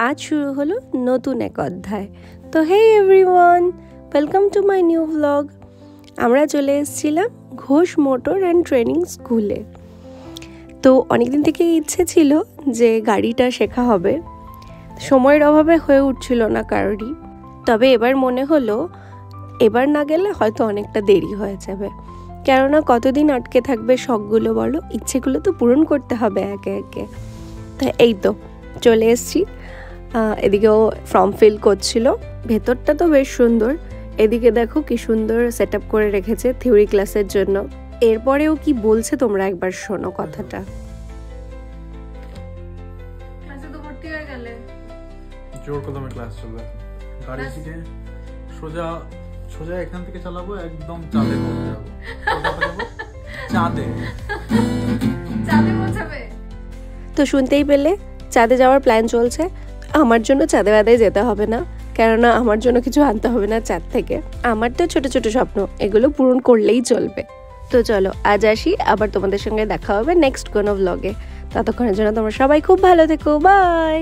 আজ শুরু হলো নতুন এক অধ্যায়। তো hey everyone, welcome to my new blog. আমরা চলে এসেছিলাম ঘোষ মোটর অ্যান্ড ট্রেনিং স্কুলে। তো অনেকদিন থেকে ইচ্ছে ছিল যে গাড়িটা শেখা হবে, সময়ের অভাবে হয়ে উঠছিল না কারোরই। তবে এবার মনে হলো এবার না গেলে হয়তো অনেকটা দেরি হয়ে যাবে, কেননা কতদিন আটকে থাকবে শখগুলো, বলো, ইচ্ছেগুলো তো পূরণ করতে হবে একে একে। তো এই তো চলে এসেছি। এদিকেও ফর্ম ফিল করছিল। ভেতরটা তো বেশ সুন্দর, এদিকে দেখো কি সুন্দর সেট আপ করে রেখেছে থিওরি ক্লাসের জন্য। এরপরেও কি বলছে তোমরা একবার শোনো কথাটা। ক্লাসে তো ভর্তি হয়ে গেলে? জোর কদমে ক্লাস চলবে। গাড়ি থেকে সোজা সোজা এখান থেকে চালাবো, একদম চাঁদে পৌঁছে যাবো। চাঁদে চাঁদে পৌঁছাবে? তো শুনতেই পেলে চাঁদে যাওয়ার প্ল্যান চলছে। আমার জন্য চাঁদে বাদে যেতে হবে না, কেননা আমার জন্য কিছু আনতে হবে না চাঁদ থেকে। আমার তো ছোট ছোট স্বপ্ন, এগুলো পূরণ করলেই চলবে। তো চলো আজ আসি, আবার তোমাদের সঙ্গে দেখা হবে নেক্সট কোনো ব্লগে। ততক্ষণের জন্য তোমরা সবাই খুব ভালো থেকো, বাই।